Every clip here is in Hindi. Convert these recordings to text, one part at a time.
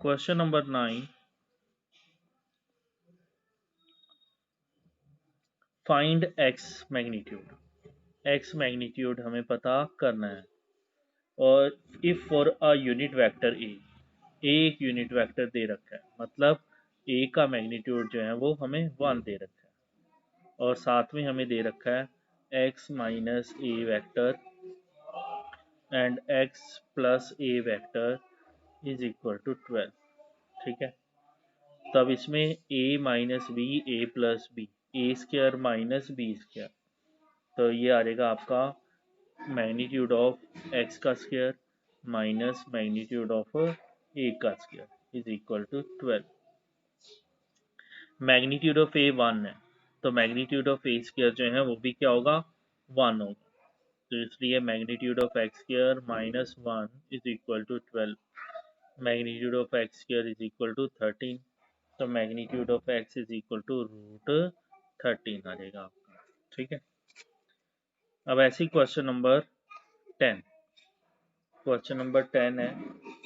Question number 9, find x magnitude. X magnitude हमें पता करना है। और if for a unit vector A, एक यूनिट वेक्टर दे रखा है, मतलब ए का मैग्नीट्यूड जो है वो हमें 1 दे रखा है, और साथ में हमें दे रखा है x minus a vector and x plus a vector is equal to 12। ठीक है, तब इसमें a minus b, a plus b, a square minus b square, तो ये आ जाएगा आपका मैग्नीट्यूड ऑफ एक्स का square minus magnitude of a का square is equal to 12। Magnitude of a 1 है, तो मैग्नीट्यूड ऑफ ए स्क्वायर जो है वो भी क्या होगा, 1 होगा। तो इसलिए magnitude of X square minus 1 is equal to 12। Magnitude of X square is equal to 13, तो magnitude of X is equal to root 13 आ जाएगा आपका। ठीक है, अब ऐसे ही क्वेश्चन नंबर 10। क्वेश्चन नंबर 10 है,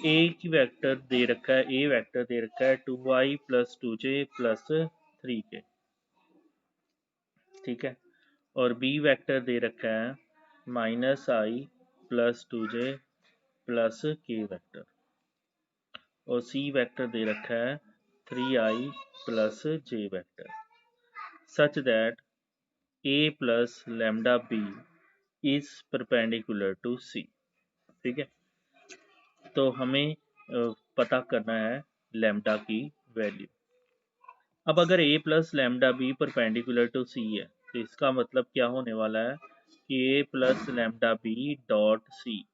ए की वेक्टर दे रखा है, ए वेक्टर दे रखा है 2i plus 2j plus 3k। ठीक है, और बी वेक्टर दे रखा है माइनस आई प्लस 2j प्लस के वेक्टर, और सी वेक्टर दे रखा है 3i plus j vector, such that a plus lambda b is perpendicular to c। ठीक है, तो हमें पता करना है लैम्डा की वैल्यू। अब अगर a plus lambda B perpendicular to c है, तो इसका मतलब क्या होने वाला है कि a plus lambda B dot C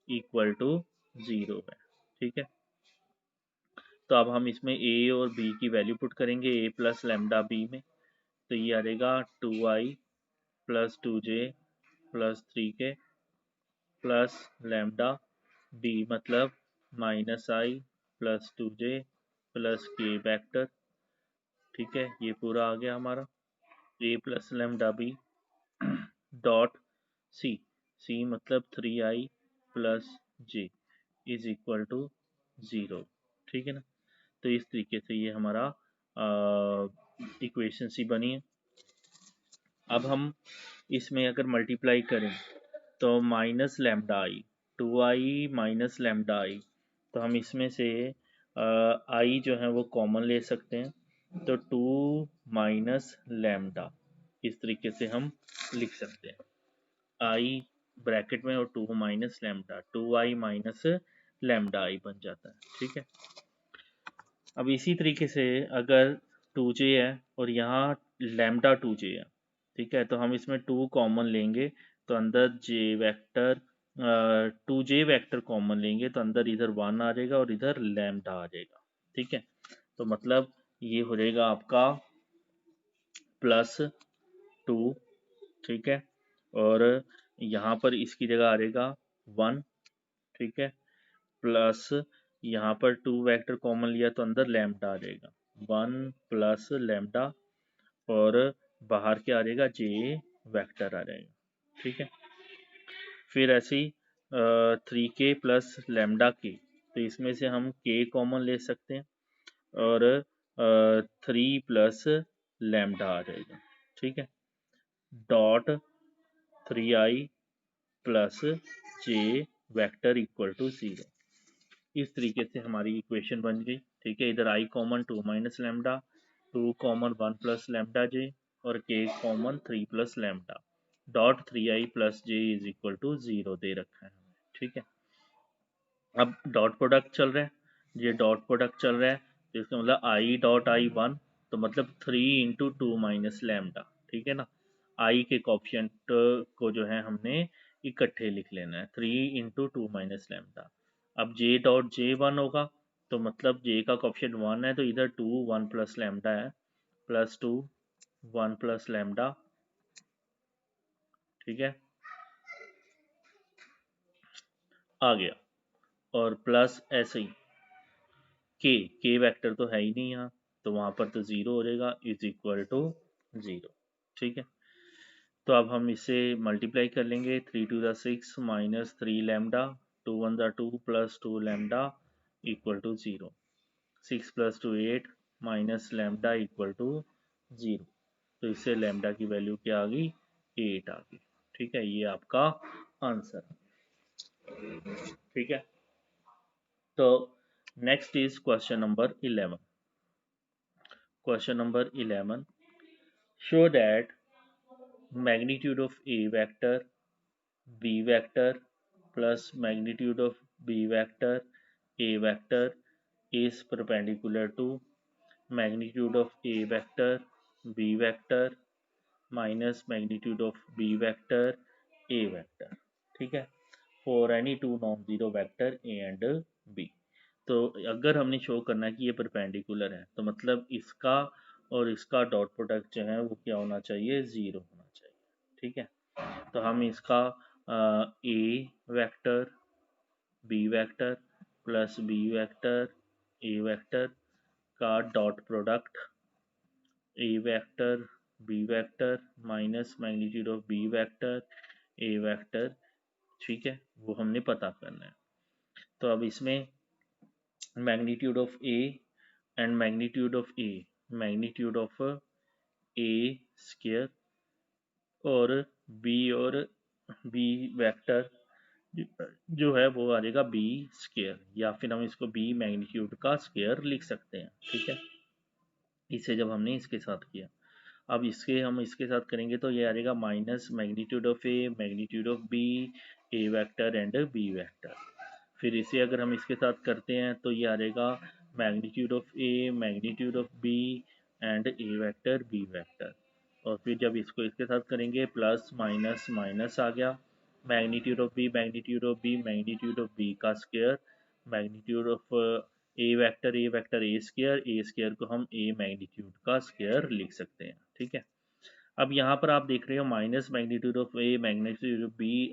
equal to 0 है। ठीक है, तो अब हम इसमें a और b की वैल्यू पुट करेंगे a प्लस लैम्डा बी में, तो ये आ जाएगा 2i plus 2j plus 3k plus lambda b मतलब माइनस आई प्लस 2j प्लस के वेक्टर। ठीक है, ये पूरा आ गया हमारा a plus lambda B dot C, c मतलब 3i plus j is equal to 0। ठीक है ना, तो इस तरीके से ये हमारा इक्वेशन सी बनी है। अब हम इसमें अगर मल्टीप्लाई करें तो माइनस लैम्डा आई, 2i माइनस लैम्डा आई, तो हम इसमें से आई जो है वो कॉमन ले सकते हैं, तो 2 माइनस लैम्डा इस तरीके से हम लिख सकते हैं, आई ब्रैकेट में और 2 minus lambda, 2i minus lambda i बन जाता है। ठीक है, अब इसी तरीके से अगर 2j है और यहाँ लैम्डा 2j है, ठीक है, तो हम इसमें 2 कॉमन लेंगे, तो अंदर j vector 2j vector common लेंगे, तो अंदर इधर 1 आ जाएगा और इधर लैम्डा आ जाएगा। ठीक है, तो मतलब ये हो जाएगा आपका प्लस 2। ठीक है, और यहाँ पर इसकी जगह आ जाएगा 1। ठीक है, प्लस यहाँ पर 2 वेक्टर कॉमन लिया तो अंदर लैम्डा आ जाएगा 1 प्लस लैम्डा, और बाहर क्या आ जाएगा जे वेक्टर आ जाएगा। ठीक है, फिर ऐसे ही 3k प्लस लैम्डा के, तो इसमें से हम k कॉमन ले सकते हैं और 3 प्लस लैम्डा आ जाएगा। ठीक है, dot 3i plus J vector equal to 0। इस तरीके से हमारी इक्वेशन बन गई। ठीक है, इधर i common 2 minus lambda, 2 common 1 plus lambda j, और k common 3 plus lambda, dot 3i plus j is equal to 0 दे रखा है हमें। ठीक है, अब डॉट प्रोडक्ट चल रहा है, ये डॉट प्रोडक्ट चल रहा है, तो इसका मतलब i डॉट i 1, तो मतलब 3 इंटू 2 माइनस लैम्डा। ठीक है ना, i के कॉफिशेंट को जो है हमने इकट्ठे लिख लेना है, 3 इंटू 2 माइनस लैम्डा। अब j डॉट जे 1 होगा, तो मतलब j का कॉफिशेंट 1 है, तो इधर 2 1 प्लस लैम्डा है, प्लस 2 1 प्लस लैम्डा। ठीक है, आ गया, और प्लस ऐसे ही के वेक्टर तो है ही नहीं यहाँ, तो वहां पर तो 0 हो जाएगा, इज इक्वल टू 0। ठीक है, तो अब हम इसे मल्टीप्लाई कर लेंगे, 3 to the 6 minus 3 lambda, 2 1 the 2 plus 2 lambda equal to 0। 6 + 2 8 minus lambda equal to 0। तो इससे लैम्डा की वैल्यू क्या आ गई, 8 आ गई। ठीक है, ये आपका आंसर। ठीक है, तो next is question number 11। Question number 11, show that magnitude of a vector b vector plus magnitude of b vector a vector is perpendicular to magnitude of a vector b vector minus magnitude of b vector a vector। ठीक है, for any two non zero vector A and B. तो अगर हमने शो करना है कि ये परपेंडिकुलर है, तो मतलब इसका और इसका डॉट प्रोडक्ट जो है वो क्या होना चाहिए, ज़ीरो होना चाहिए। ठीक है, तो हम इसका a vector B vector plus b vector A vector का dot product a vector B vector minus magnitude of b vector A vector, ठीक है, वो हमने पता करना है। तो अब इसमें magnitude of a and magnitude of A, magnitude of A square और बी वेक्टर जो है वो आ जाएगा बी स्क्वायर, या फिर हम इसको बी मैग्नीट्यूड का स्क्वायर लिख सकते हैं। ठीक है, इसे जब हमने इसके साथ किया, अब हम इसके साथ करेंगे तो ये आ जाएगा minus magnitude of A magnitude of B A vector and B vector. फिर इसे अगर हम इसके साथ करते हैं तो ये आ जाएगा magnitude of A magnitude of B and A vector B vector. और फिर जब इसको इसके साथ करेंगे प्लस माइनस माइनस आ गया, magnitude of b magnitude of b magnitude of b का square magnitude of a vector a square को हम ए मैग्नीट्यूड का स्क्वायर लिख सकते हैं। ठीक है, अब यहाँ पर आप देख रहे हो minus magnitude of A magnitude of B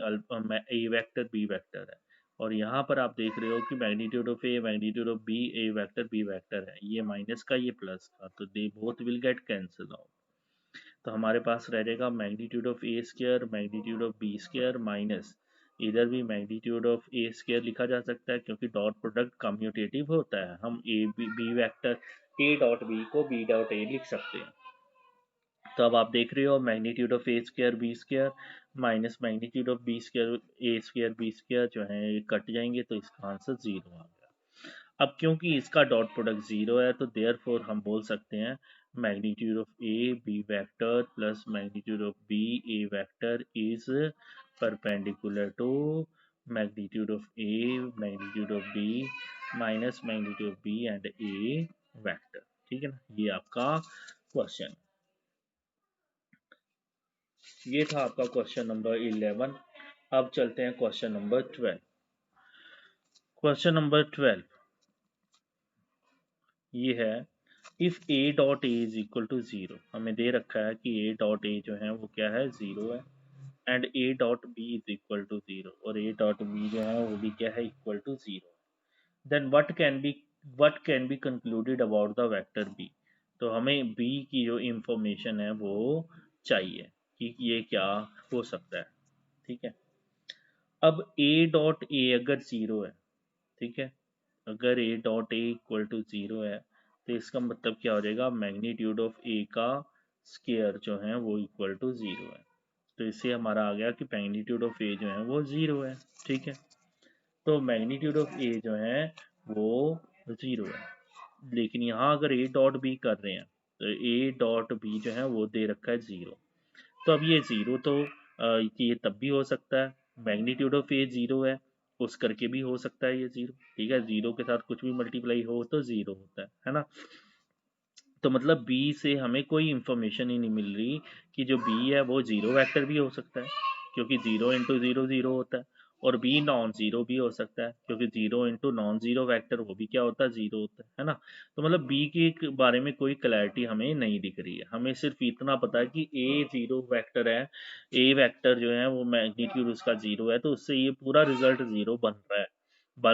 A vector B vector है, और यहाँ पर आप देख रहे हो कि magnitude of A magnitude of B A vector B vector है, ये माइनस का ये प्लस का, तो they both will get cancel out. तो हमारे पास रह जाएगा magnitude of A square magnitude of B square minus, इधर भी मैग्नीट्यूड ऑफ ए स्क्वायर लिखा जा सकता है क्योंकि डॉट प्रोडक्ट कम्यूटेटिव होता है, हम A B vector A dot B को बी डॉट ए लिख सकते हैं। तो अब आप देख रहे हो magnitude of A square B square minus magnitude of B square A square B square जो है ये कट जाएंगे, तो इसका आंसर 0 आ गया। अब क्योंकि इसका डॉट प्रोडक्ट 0 है तो देयरफॉर हम बोल सकते हैं magnitude of A B vector plus magnitude of B A vector is perpendicular to magnitude of A magnitude of B minus magnitude of B and A vector. ठीक है ना, ये आपका क्वेश्चन, ये था आपका क्वेश्चन नंबर 11। अब चलते हैं क्वेश्चन नंबर 12। क्वेश्चन नंबर 12 ये है, if A dot A is equal to 0, हमें दे रखा है कि ए डॉट ए जो है वो क्या है, 0 है, and A dot B is equal to 0 और ए डॉट बी जो है वो भी क्या है, equal to 0, then what can be concluded about the vector B. तो हमें बी की जो इंफॉर्मेशन है वो चाहिए कि ये क्या हो सकता है। ठीक है, अब ए डॉट ए अगर 0 है, ठीक है, अगर A dot A equal to 0 है तो इसका मतलब क्या हो जाएगा, मैग्नीट्यूड ऑफ ए का स्केयर जो है वो इक्वल टू 0 है। तो इससे हमारा आ गया कि मैग्नीट्यूड ऑफ ए जो है वो 0 है। ठीक है, तो मैग्नीट्यूड ऑफ ए जो है वो 0 है, लेकिन यहाँ अगर ए डॉट बी कर रहे हैं तो ए डॉट बी जो है वो दे रखा है 0। तो अब ये 0 तो ये तब भी हो सकता है, मैग्नीट्यूड ऑफ ए 0 है, उस करके भी हो सकता है ये 0। ठीक है, 0 के साथ कुछ भी मल्टीप्लाई हो तो 0 होता है ना। तो मतलब बी से हमें कोई इंफॉर्मेशन ही नहीं मिल रही कि जो बी है वो 0 वेक्टर भी हो सकता है क्योंकि 0 इंटू 0 0 होता है, और बी नॉन जीरो भी हो सकता है क्योंकि 0 इंटू नॉन जीरो वैक्टर वो भी क्या होता है, 0 होता है ना। तो मतलब बी के बारे में कोई क्लैरिटी हमें नहीं दिख रही है, हमें सिर्फ इतना पता है कि ए 0 वैक्टर है, ए वैक्टर जो है वो मैग्नीट्यूड उसका 0 है, तो उससे ये पूरा रिजल्ट 0 बन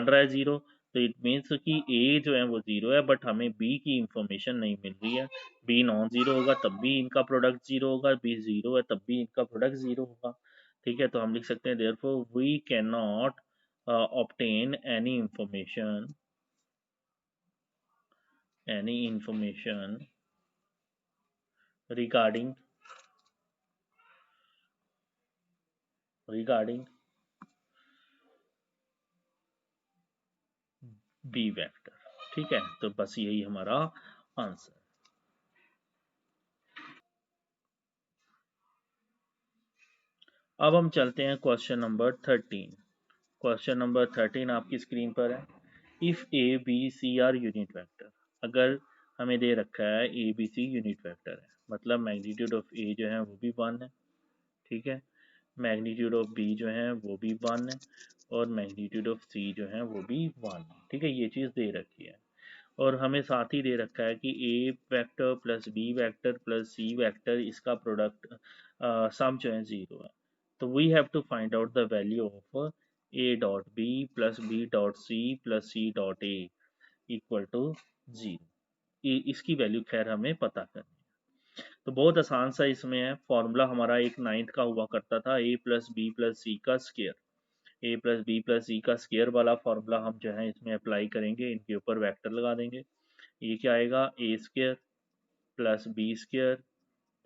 रहा है 0। तो इट मीन्स कि ए जो है वो 0 है, बट हमें बी की इंफॉर्मेशन नहीं मिल रही है। बी नॉन जीरो होगा तब भी इनका प्रोडक्ट 0 होगा, बी 0 है तब भी इनका प्रोडक्ट 0 होगा। ठीक है, तो हम लिख सकते हैं therefore we can not obtain any information any information regarding B vector. ठीक है, तो बस यही हमारा आंसर। अब हम चलते हैं क्वेश्चन नंबर 13। क्वेश्चन नंबर 13 आपकी स्क्रीन पर है। If A B C are unit vector, अगर हमें दे रखा है A B C unit vector है, मतलब मैग्नीट्यूड ऑफ ए जो है वो भी 1 है, ठीक है, मैग्नीट्यूड ऑफ बी जो है वो भी 1 है, और मैग्नीट्यूड ऑफ सी जो है वो भी 1 है। ठीक है, ये चीज़ दे रखी है, और हमें साथ ही दे रखा है कि a vector plus b vector plus c vector, इसका प्रोडक्ट सम जो है 0 है। तो we have to find out the value of a dot B plus B dot C plus C dot A equal to 0। इसकी वैल्यू खैर हमें पता करनी है। तो बहुत आसान सा इसमें है, फॉर्मूला हमारा एक 9th का हुआ करता था, ए प्लस बी प्लस सी का स्केयर। ए प्लस बी प्लस सी का स्केयर वाला फॉर्मूला हम जो है इसमें अप्लाई करेंगे, इनके ऊपर वेक्टर लगा देंगे। ये क्या आएगा, a square plus b square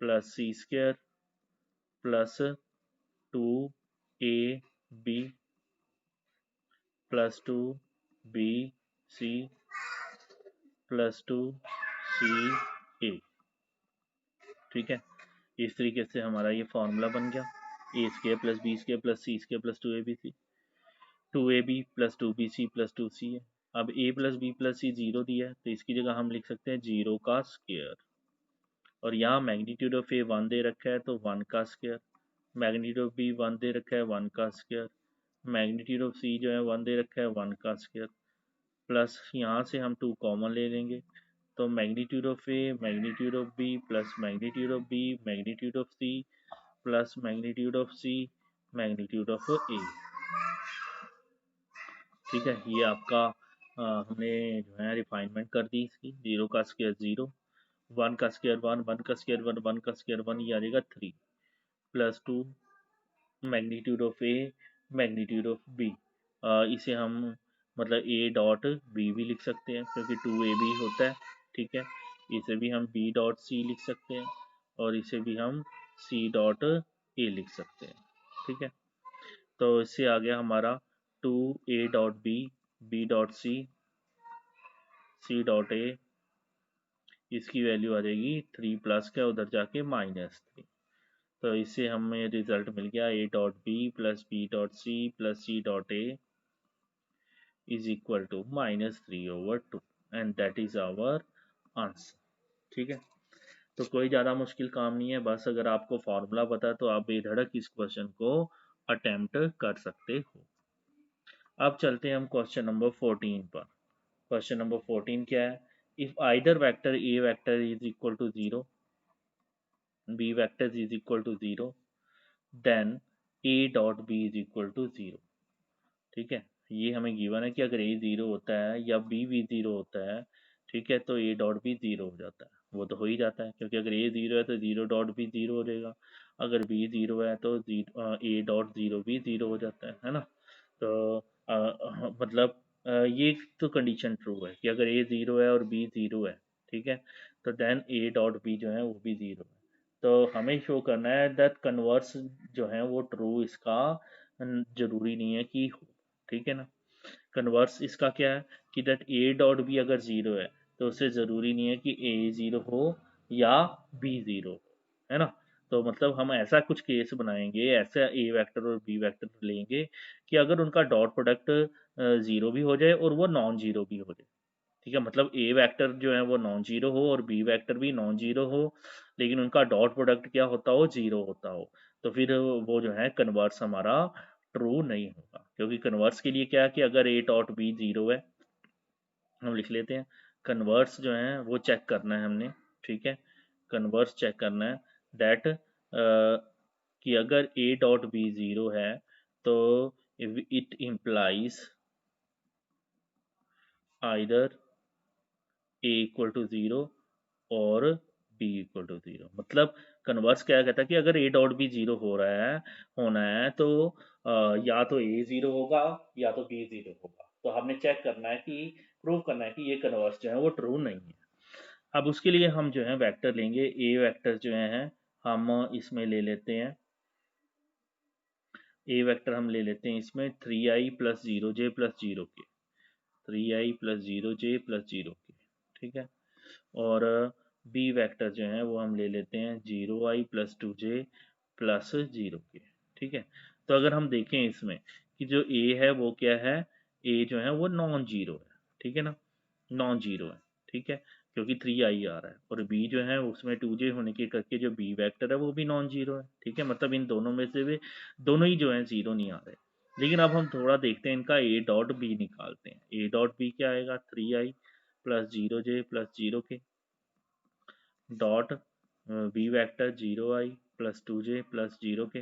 plus c square plus 2ab plus 2bc plus 2ca। ठीक है, इस तरीके से हमारा ये फॉर्मूला बन गया, a square plus b square plus c square plus 2abc, 2ab plus 2bc plus 2c है। अब a plus b plus c 0 दिया है, तो इसकी जगह हम लिख सकते हैं 0 का स्क्वायर, और यहाँ मैग्नीट्यूड ऑफ ए 1 दे रखा है तो 1 का स्क्वायर, मैग्नीट्यूड ऑफ बी 1 दे रखा है 1 का स्क्वायर, मैग्नीट्यूड ऑफ सी जो है 1 दे रखा है 1 का स्क्वायर, प्लस यहाँ से हम 2 कॉमन ले लेंगे, तो magnitude of A magnitude of b plus magnitude of b magnitude of c plus magnitude of c magnitude of a. ठीक है, ये आपका हमने जो है रिफाइनमेंट कर दी इसकी। 0 का स्क्वायर 0, 1 का स्क्वायर 1, 1 का स्क्वायर 1, 1 का स्क्वायर 1, ये आ जाएगा 3 plus 2 magnitude of A magnitude of B. इसे हम मतलब ए डॉट बी भी लिख सकते हैं क्योंकि 2ab होता है। ठीक है, इसे भी हम बी डॉट सी लिख सकते हैं, और इसे भी हम सी डॉट ए लिख सकते हैं। ठीक है, तो इससे आ गया हमारा 2a dot B, B dot C, C dot A, इसकी वैल्यू आ जाएगी 3 प्लस का उधर जाके -3। तो इससे हमें रिजल्ट मिल गया A dot B plus B dot C plus C dot A is equal to -3/2, and that is our answer. ठीक है, तो कोई ज़्यादा मुश्किल काम नहीं है, बस अगर आपको फॉर्मूला पता है तो आप बेधड़क इस क्वेश्चन को अटेम्प्ट कर सकते हो। अब चलते हैं हम क्वेश्चन नंबर 14 पर। क्वेश्चन नंबर 14 क्या है, if either vector A vector is equal to 0, B vector is equal to 0, then A dot B is equal to 0। ठीक है, ये हमें गिवन है कि अगर ए 0 होता है या बी भी 0 होता है, ठीक है, तो ए डॉट भी 0 हो जाता है। वो तो हो ही जाता है क्योंकि अगर ए 0 है तो 0 डॉट भी 0 हो जाएगा, अगर बी 0 है तो ए डॉट 0 भी 0 हो जाता है ना। तो मतलब ये तो कंडीशन ट्रू है कि अगर ए 0 है और बी 0 है, ठीक है, तो देन ए डॉट बी जो है वो भी 0 है। तो हमें शो करना है दैट कन्वर्स जो है वो ट्रू इसका जरूरी नहीं है कि हो। ठीक है ना, कन्वर्स इसका क्या है कि दैट ए डॉट बी अगर 0 है तो उससे ज़रूरी नहीं है कि ए 0 हो या बी 0 हो, है ना। तो मतलब हम ऐसा कुछ केस बनाएंगे, ऐसा ए वेक्टर और बी वेक्टर लेंगे कि अगर उनका डॉट प्रोडक्ट 0 भी हो जाए और वो नॉन जीरो भी हो जाए। ठीक है, मतलब ए वेक्टर जो है वो नॉन जीरो हो और बी वेक्टर भी नॉन जीरो हो, लेकिन उनका डॉट प्रोडक्ट क्या होता हो, 0 होता हो, तो फिर वो जो है कन्वर्स हमारा ट्रू नहीं होगा। क्योंकि कन्वर्स के लिए क्या है कि अगर ए डॉट बी 0 है, हम लिख लेते हैं, कन्वर्स जो है वो चेक करना है हमने। ठीक है, कन्वर्स चेक करना है दैट कि अगर ए डॉट बी 0 है तो it implies either A equal to 0 और बी इक्वल टू 0। मतलब कन्वर्स क्या कहता है कि अगर ए डॉट बी 0 हो रहा है, होना है, तो या तो ए 0 होगा या तो बी 0 होगा। तो हमने चेक करना है कि प्रूव करना है कि ये कन्वर्स जो है वो ट्रू नहीं है। अब उसके लिए हम जो है वेक्टर लेंगे, ए वेक्टर जो है हम इसमें ले लेते हैं, ए वेक्टर हम ले लेते हैं इसमें 3i प्लस 0j प्लस 0 के, 3i प्लस 0j प्लस 0 के, ठीक है। और बी वेक्टर जो है वो हम ले लेते हैं 0i प्लस 2j प्लस 0 के, ठीक है। तो अगर हम देखें इसमें कि जो ए है वो क्या है, ए जो है वो नॉन जीरो है, ठीक है ना, नॉन जीरो है, ठीक है, क्योंकि 3i आ रहा है। और बी जो है उसमें 2j होने के करके जो बी वेक्टर है वो भी नॉन जीरो है, ठीक है, मतलब इन दोनों में से भी दोनों ही जो है जीरो नहीं आ रहे। लेकिन अब हम थोड़ा देखते हैं इनका ए डॉट बी निकालते हैं। ए डॉट बी क्या आएगा, 3i plus 0j plus 0 K dot B vector 0i plus 2j plus 0 K.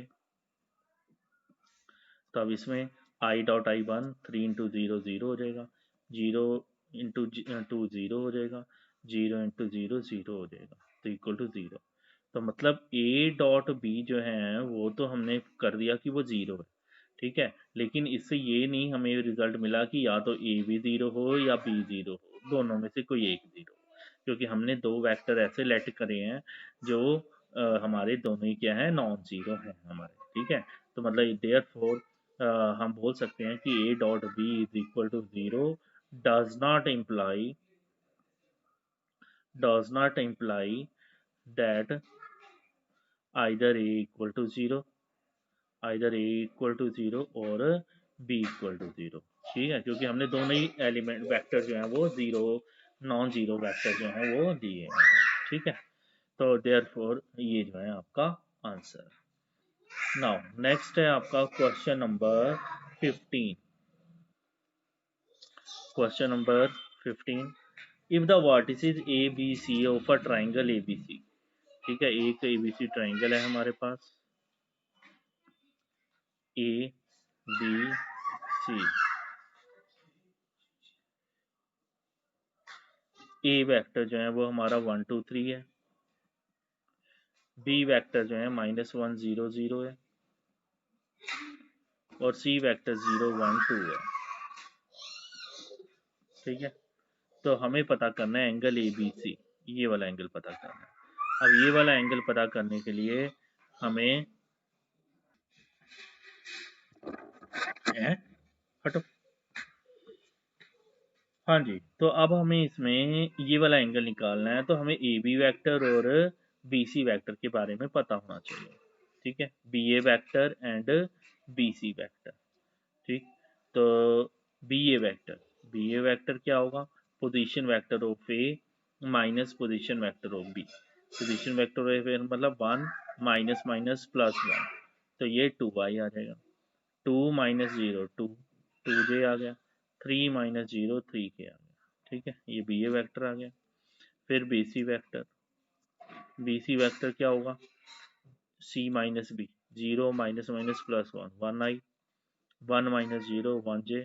तो अब इसमें I dot I one 3 into 0 0 हो जाएगा, 0 इंटू 2 0 हो जाएगा, 0 इंटू 0 0 हो जाएगा, तो इक्वल टू 0। तो मतलब ए डॉट बी जो है वो तो हमने कर दिया कि वो 0 है, ठीक है, लेकिन इससे ये नहीं हमें रिजल्ट मिला कि या तो ए भी 0 हो या बी 0 हो, दोनों में से कोई एक 0 हो, क्योंकि हमने दो वेक्टर ऐसे लेट करे हैं जो हमारे दोनों ही क्या है, नॉन जीरो है हमारे, ठीक है। तो मतलब देयरफॉर हम बोल सकते हैं कि A dot B is equal to 0 does not imply that either a equal to 0 either a equal to 0 और b equal to 0, ठीक है, क्योंकि हमने दोनों ही एलिमेंट वेक्टर जो है वो जीरो नॉन जीरो वेक्टर जो है वो दिए हैं, ठीक है। तो देयरफॉर ये जो है आपका आंसर। नाउ नेक्स्ट है आपका question number 15। Question number 15, if the vertices A B C of a triangle A B सी, ठीक है, एक ए बी सी ट्राइंगल है हमारे पास, ए बी सी, ए वेक्टर जो है वो हमारा 1 2 3 है, बी वेक्टर जो है -1 0 0 है, और सी वेक्टर 0 1 2 है, ठीक है। तो हमें पता करना है एंगल ए बी सी, ये वाला एंगल पता करना है। अब ये वाला एंगल पता करने के लिए हमें हटो, हाँ जी, तो अब हमें इसमें ये वाला एंगल निकालना है, तो हमें ए बी वैक्टर और बी सी वैक्टर के बारे में पता होना चाहिए, ठीक है, b A vector and b C vector, ठीक। तो बी ए वैक्टर क्या होगा, position vector of a minus position vector of b, position vector of a मतलब 1 माइनस माइनस प्लस 1, तो ये 2i आ जाएगा, 2 माइनस 0 2 2j आ गया, 3 माइनस 0 3k आ गया, ठीक है, ये बी ए वेक्टर आ गया। फिर बी सी वेक्टर क्या होगा, c minus b, 0 minus minus plus 1 1i, 1 minus 0 1j,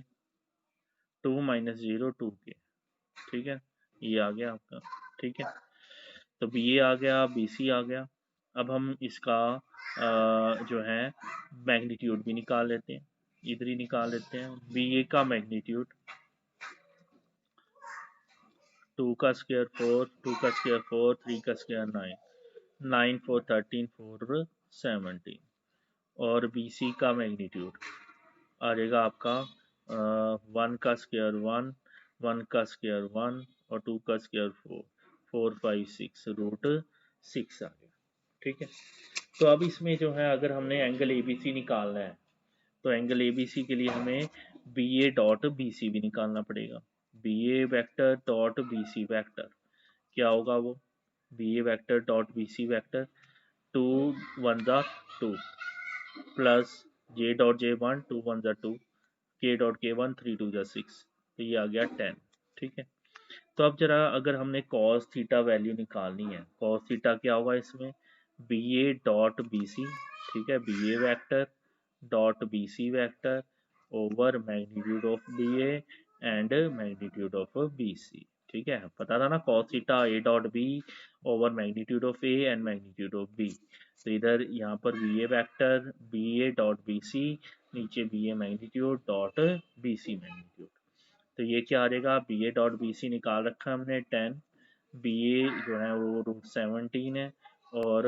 2 minus 0 2k, ठीक है, ये आ गया आपका, ठीक है। तो बी ए आ गया, बी सी आ गया। अब हम इसका जो है मैग्नीट्यूड भी निकाल लेते हैं, इधर ही निकाल लेते हैं। बी ए का मैग्नीट्यूड 2 का स्क्वायर 4, 2 का स्क्वायर 4, 3 का स्क्वायर 9, 9 4 13 4 17, और बी सी का मैग्नीट्यूड आ जाएगा आपका 1 का स्क्वायर 1, 1 का स्क्वायर 1, और 2 का स्क्वायर 4, 4 5 6 रूट 6 आ गया, ठीक है। तो अब इसमें जो है अगर हमने एंगल ए बी सी निकालना है, तो एंगल ए बी सी के लिए हमें बी ए डॉट बी सी भी निकालना पड़ेगा, बी ए vector dot B C vector क्या होगा वो, बी ए vector dot B C vector 2 1 ज़ा 2 प्लस जे डॉट जे 1 2 1 ज़ा 2, के डॉट के 1 3 2 ज़ा 6, तो ये आ गया 10, ठीक है। तो अब जरा अगर हमने कॉस थीटा वैल्यू निकालनी है, कॉस थीटा क्या होगा इसमें, बी ए डॉट बी सी, ठीक है, b A vector dot B C vector over magnitude of B a and magnitude of b सी, ठीक है, पता था ना cos theta a dot b over magnitude of a and magnitude of b. तो इधर यहाँ पर बी ए वैक्टर बी ए डॉट बी सी, नीचे b a magnitude dot B c magnitude, तो ये क्या आ जाएगा, बी ए डॉट बी सी निकाल रखा है हमने 10, बी ए जो है वो √17 है और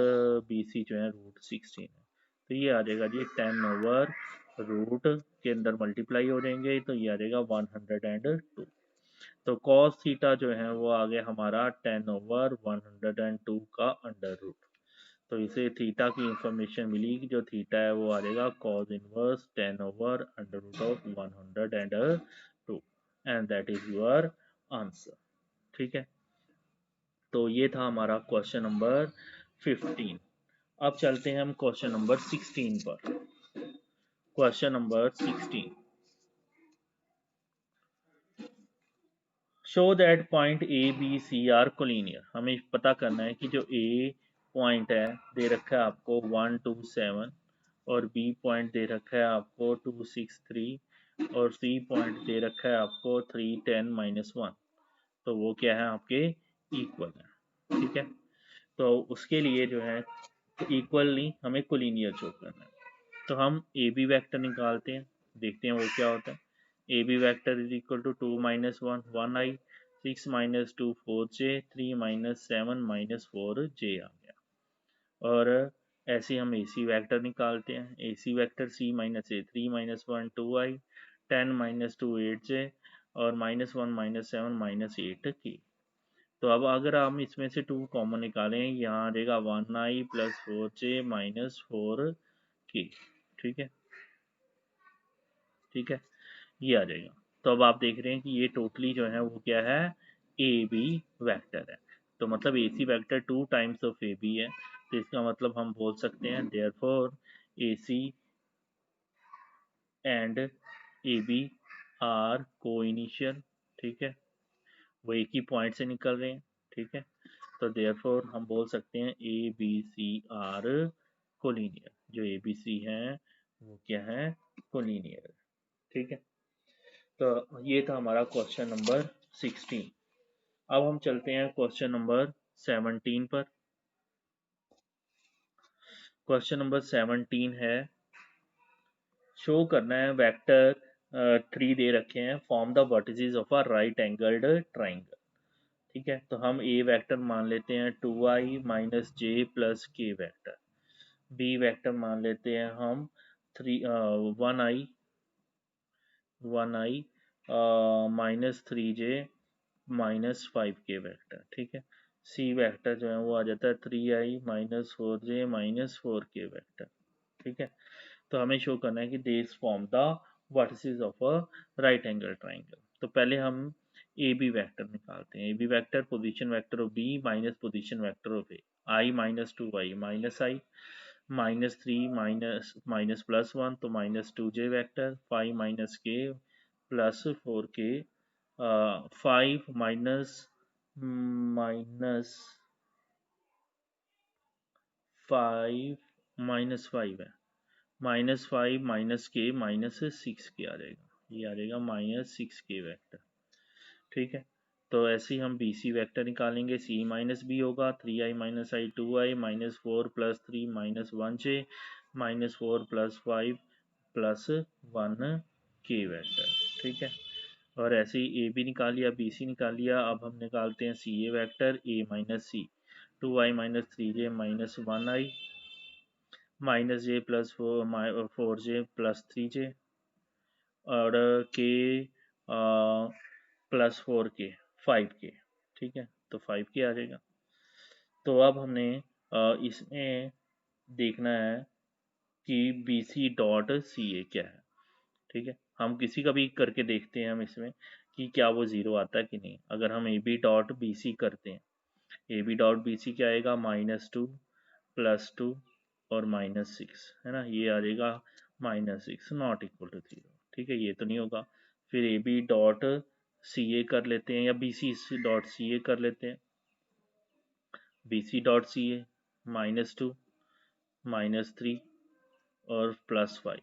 बी सी जो है √16 है। तो ये आ जाएगा जी 10/, रूट के अंदर मल्टीप्लाई हो जाएंगे तो ये आ जाएगा 102। तो कॉस थीटा जो है वो आ गया हमारा 10/102 का अंडर रूट। तो इसे थीटा की इंफॉर्मेशन मिली कि जो थीटा है वो आ जाएगा cos inverse 10/√102 and that is your answer. ठीक है, तो ये था हमारा क्वेश्चन नंबर 15। अब चलते हैं हम क्वेश्चन नंबर 16 पर। Question number 16, show that point A B C are collinear. हमें पता करना है कि जो ए पॉइंट है दे रखा है आपको 127 और बी पॉइंट दे रखा है आपको 263 और सी पॉइंट दे रखा है आपको 310-1। तो वो क्या है आपके इक्वल है। ठीक है, तो उसके लिए जो है इक्वली हमें कोलिनियर शो करना है। तो हम ए बी वैक्टर निकालते हैं, देखते हैं वो क्या होता है। A B vector is equal to 2 - 1 1i, 6 - 2 4j, 3 - 7 -4j आ गया। और ऐसे हम ए सी वैक्टर निकालते हैं। ए c vector c - a 3 - 1 2i, 10 - 2 8j और -1 - 7 -8k। तो अब अगर हम इसमें से 2 कॉमन निकालें, यहाँ आ जाएगा 1i + 4j - 4k। ठीक है, ठीक है, ये आ जाएगा। तो अब आप देख रहे हैं कि ये टोटली जो है वो क्या है, ए बी वैक्टर है। तो मतलब a c vector 2 times of A b है। तो इसका मतलब हम बोल सकते हैं therefore a c and a b are collinear. ठीक है, वो एक ही पॉइंट से निकल रहे हैं। ठीक है, तो देयरफॉर हम बोल सकते हैं A B C are collinear. जो ए बी सी है वो क्या है, कोलिनियर। ठीक है, तो ये था हमारा क्वेश्चन नंबर 16। अब हम चलते हैं क्वेश्चन नंबर 17 पर। क्वेश्चन नंबर 17 है, शो करना है वेक्टर 3 दे रखे हैं, form the vertices of a right angled triangle. ठीक है, तो हम ए वेक्टर मान लेते हैं 2i - j + k vector. B vector मान लेते हैं हम 1i -3j -5k वेक्टर। ठीक है, सी वेक्टर जो है वो आ जाता है 3i -4j -4k वेक्टर। ठीक है, तो हमें शो करना है कि this form the vertices of a right angle triangle. तो पहले हम ए बी वेक्टर निकालते हैं। A B vector position vector of B minus position vector of A, i -2i -i -3 -+1 तो -2j वेक्टर, 5 - k +4k, 5 -5 है, -5 - k -6k आ जाएगा। ये आ जाएगा -6k वेक्टर। ठीक है, तो ऐसे ही हम बी सी वैक्टर निकालेंगे। सी - बी होगा 3i - i 2i -4 + 3 -1j -4 + 5 + 1k vector. ठीक है, और ऐसे ही ए बी निकाल लिया, बी सी निकाल लिया। अब हम निकालते हैं सी ए vector A - C 2i - 3j -1i -j + 4j + 3j और के +4k 5k। ठीक है, तो 5k आ जाएगा। तो अब हमने इसमें देखना है कि बी सी डॉट सी ए क्या है। ठीक है, हम किसी का भी करके देखते हैं हम इसमें कि क्या वो ज़ीरो आता है कि नहीं। अगर हम A B dot B C करते हैं, A B dot B C क्या आएगा, -2 +2 और -6 है ना, ये आ जाएगा -6 नॉट इक्वल टू 0। ठीक है, ये तो नहीं होगा। फिर ए बी डॉट सी ए कर लेते हैं या बी सी डॉट सी ए कर लेते हैं। बी सी डॉट सी ए -2 -3 और +5,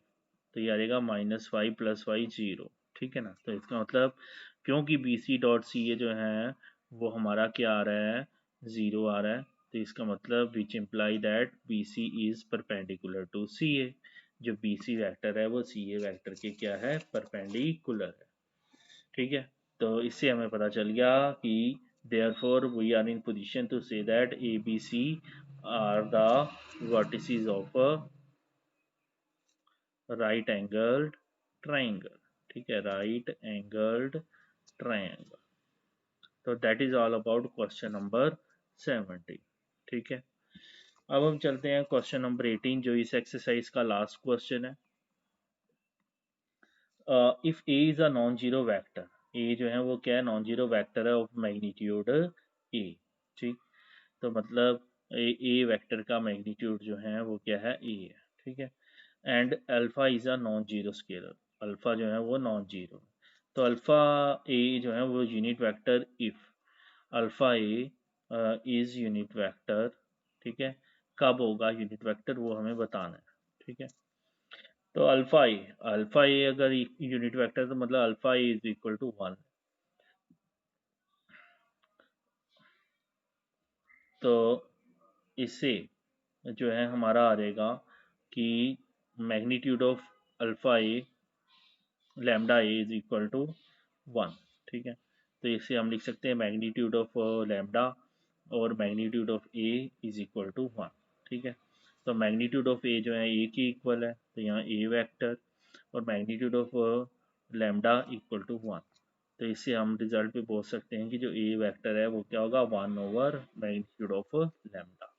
तो ये आ जाएगा -5 + 5 0। ठीक है ना, तो इसका मतलब क्योंकि B C dot C a जो है वो हमारा क्या आ रहा है, 0 आ रहा है। तो इसका मतलब which imply that b c is perpendicular to c a. जो बी सी वैक्टर है वो सी ए वैक्टर के क्या है, परपेंडिकुलर है। ठीक है, तो इससे हमें पता चल गया कि therefore we are in position to say that ABC are the vertices of a right angled triangle. ठीक है, right angled triangle. तो that is all about question number 70. ठीक है, अब हम चलते हैं क्वेश्चन नंबर 18 जो इस एक्सरसाइज का लास्ट क्वेश्चन है. If a is a non zero vector, a जो है वो क्या है, नॉन जीरो वेक्टर है ऑफ मैग्नीट्यूड ए. ठीक, तो मतलब ए वेक्टर का मैग्नीट्यूड जो है वो क्या है, ए है. ठीक है, and alpha is a non zero scalar, alpha जो है वो नॉन जीरो. तो अल्फा ए जो है वो unit vector if alpha A is unit vector. ठीक है, कब होगा यूनिट वेक्टर वो हमें बताना है. ठीक है, तो अल्फा ए अगर यूनिट वेक्टर तो मतलब alpha A is equal to 1. तो इससे जो है हमारा आ जाएगा कि magnitude of alpha A lambda A is equal to 1. ठीक है, तो इसे हम लिख सकते हैं मैग्नीट्यूड ऑफ लैम्डा और magnitude of A is equal to 1. ठीक है, तो मैग्नीट्यूड ऑफ ए जो है ए की इक्वल है, तो यहाँ ए वेक्टर, और magnitude of lambda equal to 1. तो इससे हम रिजल्ट पे बोल सकते हैं कि जो ए वेक्टर है वो क्या होगा, 1 ओवर मैग्नीट्यूड ऑफ लैम्डा.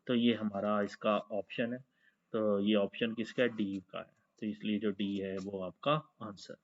तो ये हमारा इसका ऑप्शन है. तो ये ऑप्शन किसका है, डी का है. तो इसलिए जो डी है वो आपका आंसर.